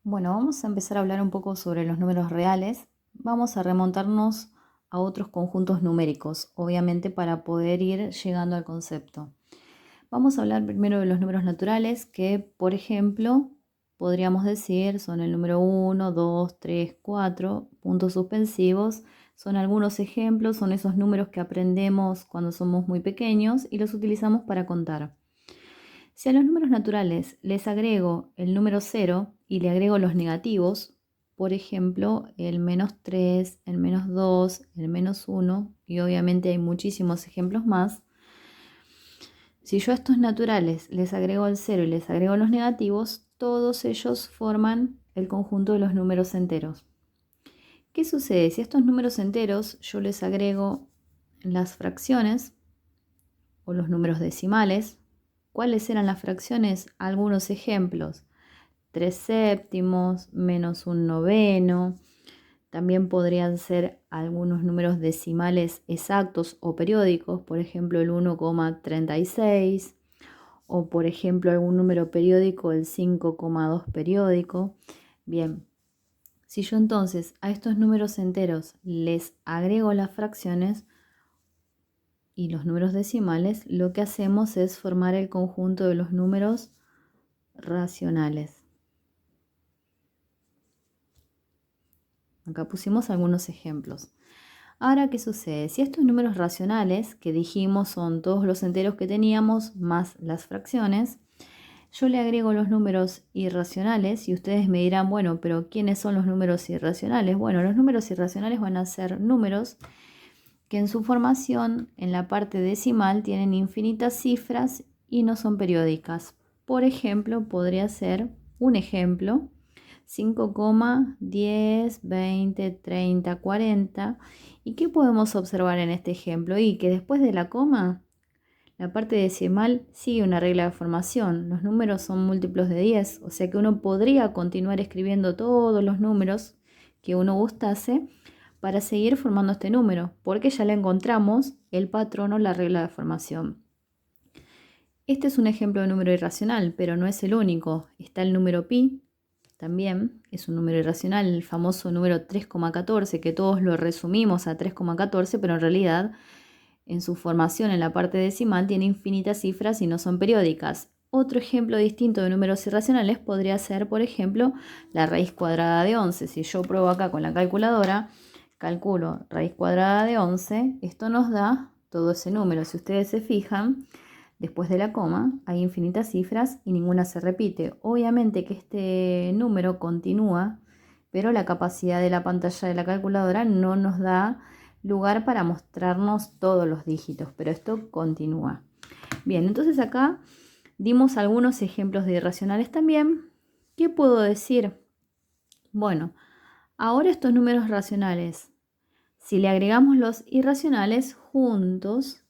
Bueno, vamos a empezar a hablar un poco sobre los números reales. Vamos a remontarnos a otros conjuntos numéricos, obviamente para poder ir llegando al concepto. Vamos a hablar primero de los números naturales, que por ejemplo podríamos decir son el número 1, 2, 3, 4, puntos suspensivos. Son algunos ejemplos, son esos números que aprendemos cuando somos muy pequeños y los utilizamos para contar. Si a los números naturales les agrego el número 0 y le agrego los negativos, por ejemplo, el -3, el -2, el -1, y obviamente hay muchísimos ejemplos más. Si yo a estos naturales les agrego el 0 y les agrego los negativos, todos ellos forman el conjunto de los números enteros. ¿Qué sucede? Si a estos números enteros yo les agrego las fracciones o los números decimales, ¿cuáles eran las fracciones? Algunos ejemplos: 3 séptimos, -1/9. También podrían ser algunos números decimales exactos o periódicos, por ejemplo el 1,36, o por ejemplo algún número periódico, el 5,2 periódico. Bien, si yo entonces a estos números enteros les agrego las fracciones y los números decimales, lo que hacemos es formar el conjunto de los números racionales. Acá pusimos algunos ejemplos. Ahora, ¿qué sucede? Si estos números racionales que dijimos son todos los enteros que teníamos más las fracciones, yo le agrego los números irracionales y ustedes me dirán, bueno, pero ¿quiénes son los números irracionales? Bueno, los números irracionales van a ser números que en su formación en la parte decimal tienen infinitas cifras y no son periódicas. Por ejemplo, podría ser un ejemplo: 5, 10, 20, 30, 40. ¿Y qué podemos observar en este ejemplo? Y que después de la coma, la parte decimal sigue una regla de formación. Los números son múltiplos de 10, o sea que uno podría continuar escribiendo todos los números que uno gustase para seguir formando este número, porque ya le encontramos el patrón o la regla de formación. Este es un ejemplo de número irracional, pero no es el único. Está el número pi, también es un número irracional, el famoso número 3,14, que todos lo resumimos a 3,14, pero en realidad en su formación en la parte decimal tiene infinitas cifras y no son periódicas. Otro ejemplo distinto de números irracionales podría ser, por ejemplo, la raíz cuadrada de 11. Si yo pruebo acá con la calculadora, calculo raíz cuadrada de 11, esto nos da todo ese número. Si ustedes se fijan, después de la coma hay infinitas cifras y ninguna se repite. Obviamente que este número continúa, pero la capacidad de la pantalla de la calculadora no nos da lugar para mostrarnos todos los dígitos, pero esto continúa. Bien, entonces acá dimos algunos ejemplos de irracionales también. ¿Qué puedo decir? Bueno, ahora estos números racionales, si le agregamos los irracionales juntos,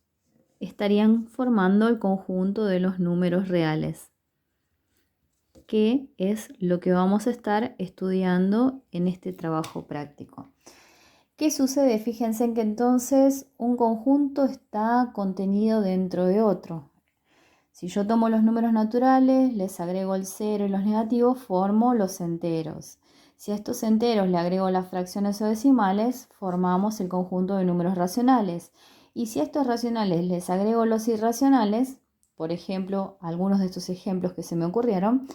estarían formando el conjunto de los números reales, que es lo que vamos a estar estudiando en este trabajo práctico. ¿Qué sucede? Fíjense en que entonces un conjunto está contenido dentro de otro. Si yo tomo los números naturales, les agrego el 0 y los negativos, formo los enteros. Si a estos enteros le agrego las fracciones o decimales, formamos el conjunto de números racionales. Y si a estos racionales les agrego los irracionales, por ejemplo, algunos de estos ejemplos que se me ocurrieron,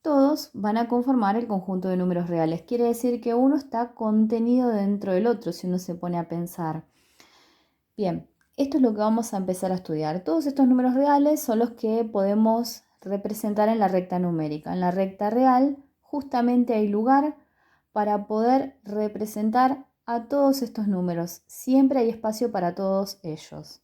todos van a conformar el conjunto de números reales. Quiere decir que uno está contenido dentro del otro, si uno se pone a pensar. Bien, esto es lo que vamos a empezar a estudiar. Todos estos números reales son los que podemos representar en la recta numérica. En la recta real justamente hay lugar para poder representar a todos estos números. Siempre hay espacio para todos ellos.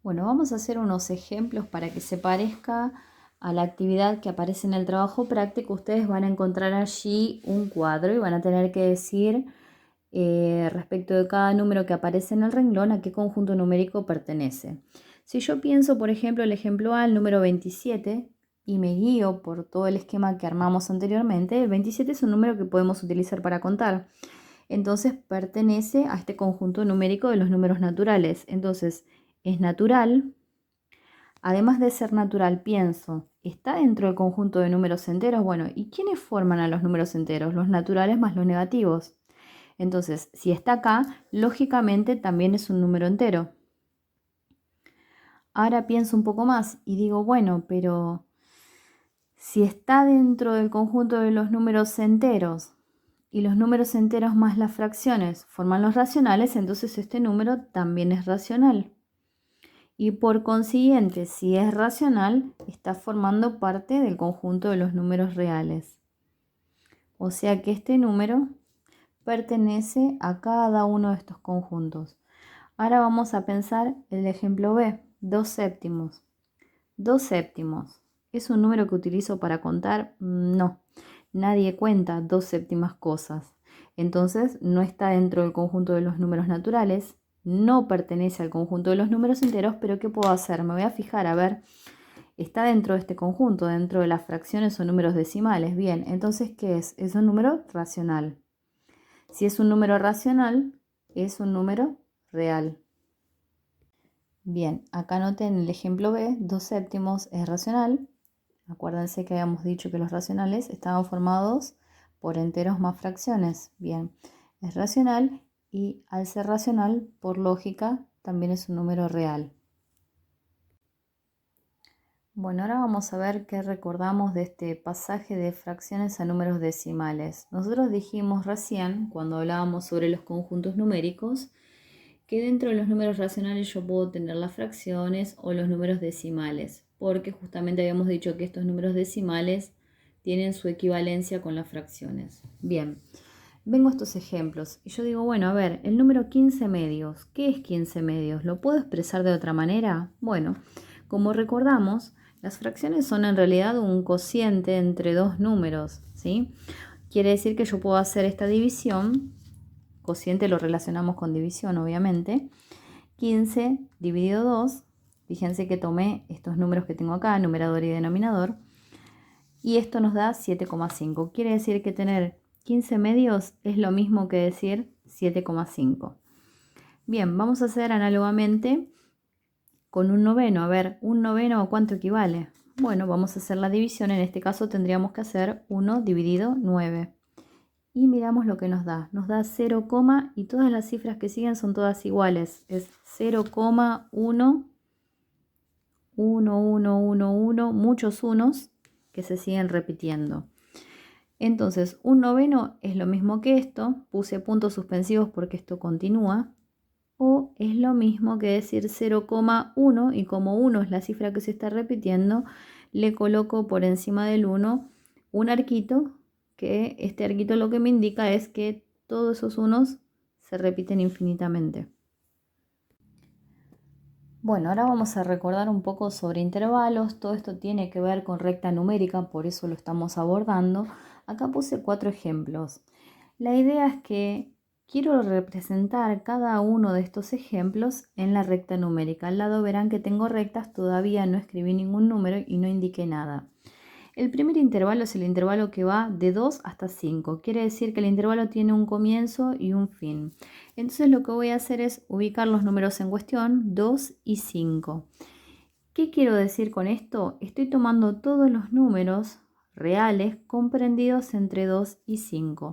Bueno, vamos a hacer unos ejemplos para que se parezca a la actividad que aparece en el trabajo práctico. Ustedes van a encontrar allí un cuadro y van a tener que decir respecto de cada número que aparece en el renglón a qué conjunto numérico pertenece. Si yo pienso, por ejemplo, el ejemplo A, el número 27, y me guío por todo el esquema que armamos anteriormente, el 27 es un número que podemos utilizar para contar. Entonces pertenece a este conjunto numérico de los números naturales. Entonces es natural Además de ser natural, pienso, ¿está dentro del conjunto de números enteros? Bueno, ¿y quiénes forman a los números enteros? Los naturales más los negativos. Entonces, si está acá, lógicamente también es un número entero. Ahora pienso un poco más y digo, bueno, pero si está dentro del conjunto de los números enteros y los números enteros más las fracciones forman los racionales, entonces este número también es racional. Y por consiguiente, si es racional, está formando parte del conjunto de los números reales. O sea que este número pertenece a cada uno de estos conjuntos. Ahora vamos a pensar el ejemplo B, 2 séptimos. 2 séptimos. ¿Es un número que utilizo para contar? No, nadie cuenta 2 séptimas cosas. Entonces no está dentro del conjunto de los números naturales, no pertenece al conjunto de los números enteros, pero ¿qué puedo hacer? Me voy a fijar, a ver, está dentro de este conjunto, dentro de las fracciones o números decimales. Bien, entonces, ¿qué es? Es un número racional. Si es un número racional, es un número real. Bien, acá noten el ejemplo B, 2 séptimos es racional. Acuérdense que habíamos dicho que los racionales estaban formados por enteros más fracciones. Bien, es racional y al ser racional, por lógica, también es un número real. Bueno, ahora vamos a ver qué recordamos de este pasaje de fracciones a números decimales. Nosotros dijimos recién, cuando hablábamos sobre los conjuntos numéricos, que dentro de los números racionales yo puedo tener las fracciones o los números decimales, porque justamente habíamos dicho que estos números decimales tienen su equivalencia con las fracciones. Bien, vengo a estos ejemplos y yo digo, bueno, a ver, el número 15 medios, ¿qué es 15 medios? ¿Lo puedo expresar de otra manera? Bueno, como recordamos, las fracciones son en realidad un cociente entre dos números, ¿sí? Quiere decir que yo puedo hacer esta división. Cociente lo relacionamos con división, obviamente. 15 dividido 2. Fíjense que tomé estos números que tengo acá, numerador y denominador. Y esto nos da 7,5. Quiere decir que tener 15 medios es lo mismo que decir 7,5. Bien, vamos a hacer análogamente con un noveno. A ver, un noveno, ¿a cuánto equivale? Bueno, vamos a hacer la división. En este caso tendríamos que hacer 1 dividido 9. Y miramos lo que nos da. Nos da 0, y todas las cifras que siguen son todas iguales. Es 0,1, 1, 1, 1, 1, muchos unos que se siguen repitiendo. Entonces, un noveno es lo mismo que esto. Puse puntos suspensivos porque esto continúa. O es lo mismo que decir 0,1 y como 1 es la cifra que se está repitiendo, le coloco por encima del 1 un arquito, que este arquito lo que me indica es que todos esos unos se repiten infinitamente. Bueno, ahora vamos a recordar un poco sobre intervalos. Todo esto tiene que ver con recta numérica, por eso lo estamos abordando. Acá puse 4 ejemplos. La idea es que quiero representar cada uno de estos ejemplos en la recta numérica. Al lado verán que tengo rectas, todavía no escribí ningún número y no indiqué nada. El primer intervalo es el intervalo que va de 2 hasta 5. Quiere decir que el intervalo tiene un comienzo y un fin. Entonces lo que voy a hacer es ubicar los números en cuestión, 2 y 5. ¿Qué quiero decir con esto? Estoy tomando todos los números reales comprendidos entre 2 y 5.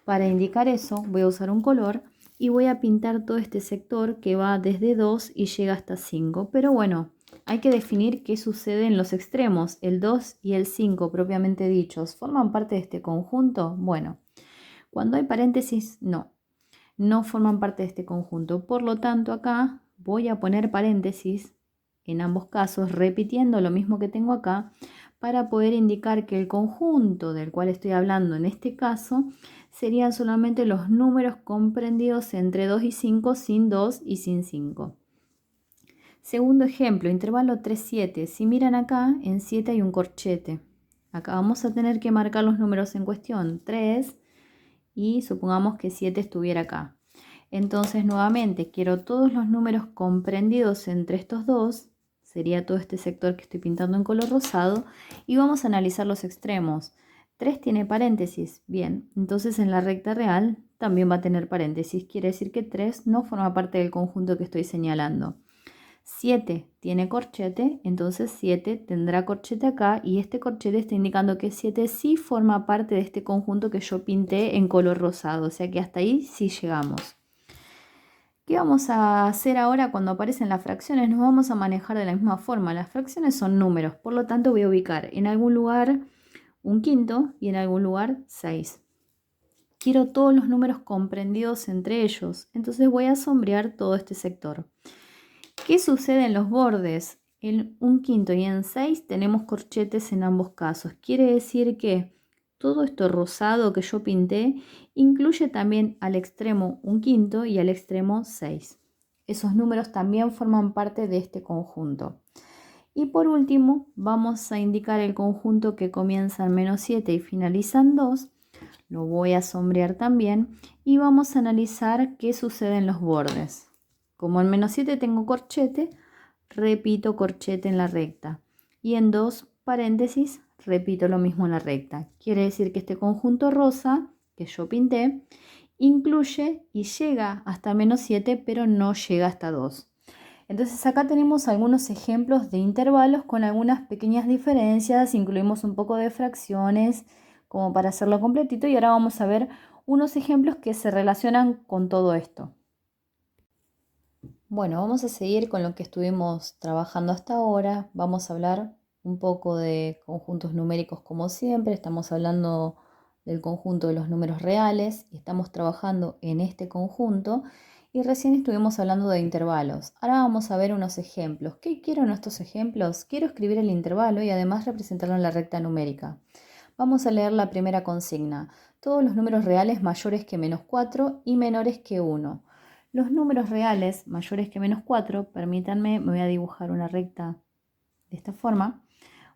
Para indicar eso voy a usar un color y voy a pintar todo este sector que va desde 2 y llega hasta 5. Pero bueno, hay que definir qué sucede en los extremos. El 2 y el 5 propiamente dichos, ¿forman parte de este conjunto? Bueno, cuando hay paréntesis, no forman parte de este conjunto. Por lo tanto, acá voy a poner paréntesis en ambos casos, repitiendo lo mismo que tengo acá, para poder indicar que el conjunto del cual estoy hablando en este caso serían solamente los números comprendidos entre 2 y 5 sin 2 y sin 5. Segundo ejemplo, intervalo 3, 7. Si miran acá, en 7 hay un corchete. Acá vamos a tener que marcar los números en cuestión, 3, y supongamos que 7 estuviera acá. Entonces, nuevamente, quiero todos los números comprendidos entre estos dos, sería todo este sector que estoy pintando en color rosado, y vamos a analizar los extremos. 3 tiene paréntesis, bien, entonces en la recta real también va a tener paréntesis, quiere decir que 3 no forma parte del conjunto que estoy señalando. 7 tiene corchete, entonces 7 tendrá corchete acá y este corchete está indicando que 7 sí forma parte de este conjunto que yo pinté en color rosado, o sea que hasta ahí sí llegamos. ¿Qué vamos a hacer ahora cuando aparecen las fracciones? Nos vamos a manejar de la misma forma. Las fracciones son números, por lo tanto voy a ubicar en algún lugar un quinto y en algún lugar 6. Quiero todos los números comprendidos entre ellos, entonces voy a sombrear todo este sector. ¿Qué sucede en los bordes? En un quinto y en 6 tenemos corchetes en ambos casos. Quiere decir que todo esto rosado que yo pinté incluye también al extremo un quinto y al extremo 6. Esos números también forman parte de este conjunto. Y por último vamos a indicar el conjunto que comienza en -7 y finaliza en 2. Lo voy a sombrear también y vamos a analizar qué sucede en los bordes. Como en -7 tengo corchete, repito corchete en la recta. Y en 2 paréntesis repito lo mismo en la recta. Quiere decir que este conjunto rosa que yo pinté incluye y llega hasta -7, pero no llega hasta 2. Entonces acá tenemos algunos ejemplos de intervalos con algunas pequeñas diferencias. Incluimos un poco de fracciones como para hacerlo completito y ahora vamos a ver unos ejemplos que se relacionan con todo esto. Bueno, vamos a seguir con lo que estuvimos trabajando hasta ahora. Vamos a hablar un poco de conjuntos numéricos como siempre. Estamos hablando del conjunto de los números reales y estamos trabajando en este conjunto. Y recién estuvimos hablando de intervalos. Ahora vamos a ver unos ejemplos. ¿Qué quiero en estos ejemplos? Quiero escribir el intervalo y además representarlo en la recta numérica. Vamos a leer la primera consigna. Todos los números reales mayores que -4 y menores que 1. Los números reales mayores que -4, permítanme, me voy a dibujar una recta de esta forma.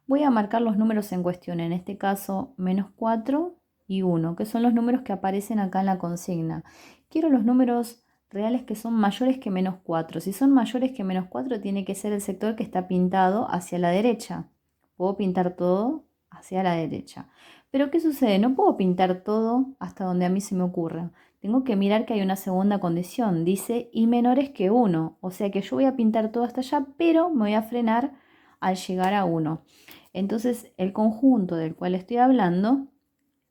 Voy a marcar los números en cuestión, en este caso -4 y 1, que son los números que aparecen acá en la consigna. Quiero los números reales que son mayores que -4. Si son mayores que -4, tiene que ser el sector que está pintado hacia la derecha. Puedo pintar todo hacia la derecha. Pero ¿qué sucede? No puedo pintar todo hasta donde a mí se me ocurra. Tengo que mirar que hay una segunda condición. Dice y menores que 1. O sea que yo voy a pintar todo hasta allá, pero me voy a frenar al llegar a 1. Entonces el conjunto del cual estoy hablando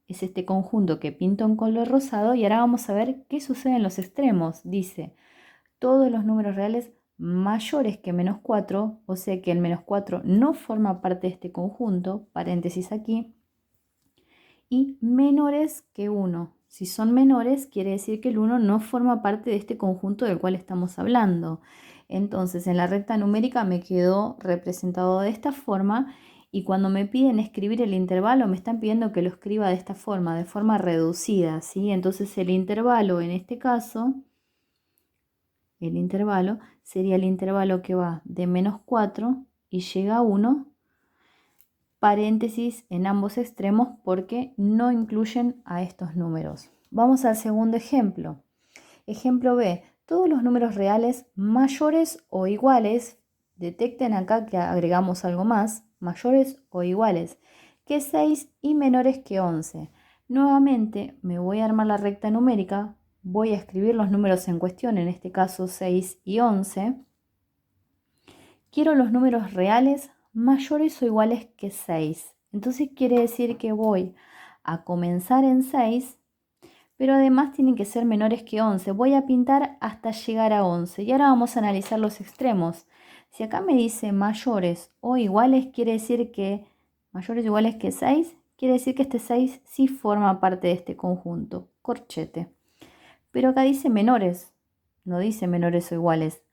es este conjunto que pinto en color rosado y ahora vamos a ver qué sucede en los extremos. Dice todos los números reales mayores que -4, o sea que el -4 no forma parte de este conjunto, paréntesis aquí, y menores que 1. Si son menores, quiere decir que el 1 no forma parte de este conjunto del cual estamos hablando. Entonces, en la recta numérica me quedó representado de esta forma y cuando me piden escribir el intervalo, me están pidiendo que lo escriba de esta forma, de forma reducida, ¿sí? Entonces, el intervalo en este caso, el intervalo sería el intervalo que va de -4 y llega a 1, paréntesis en ambos extremos porque no incluyen a estos números. Vamos al segundo ejemplo. Ejemplo B. Todos los números reales mayores o iguales, detecten acá que agregamos algo más, mayores o iguales que 6 y menores que 11. Nuevamente me voy a armar la recta numérica, voy a escribir los números en cuestión, en este caso 6 y 11. Quiero los números reales mayores o iguales que 6. Entonces quiere decir que voy a comenzar en 6, pero además tienen que ser menores que 11. Voy a pintar hasta llegar a 11. Y ahora vamos a analizar los extremos. Si acá me dice mayores o iguales, quiere decir que mayores o iguales que 6, quiere decir que este 6 sí forma parte de este conjunto, corchete. Pero acá dice menores, no dice menores o iguales,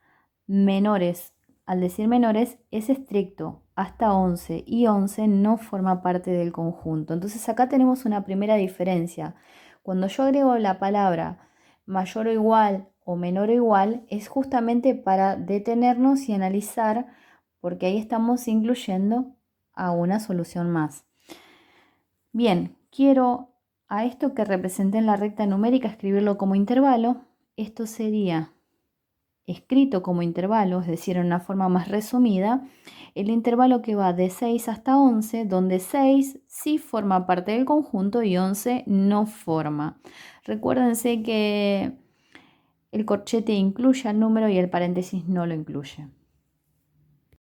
menores. Al decir menores es estricto, hasta 11 y 11 no forma parte del conjunto. Entonces acá tenemos una primera diferencia. Cuando yo agrego la palabra mayor o igual o menor o igual es justamente para detenernos y analizar porque ahí estamos incluyendo a una solución más. Bien, quiero a esto que representé en la recta numérica escribirlo como intervalo. Esto sería escrito como intervalo, es decir, en una forma más resumida, el intervalo que va de 6 hasta 11, donde 6 sí forma parte del conjunto y 11 no forma. Recuérdense que el corchete incluye al número y el paréntesis no lo incluye.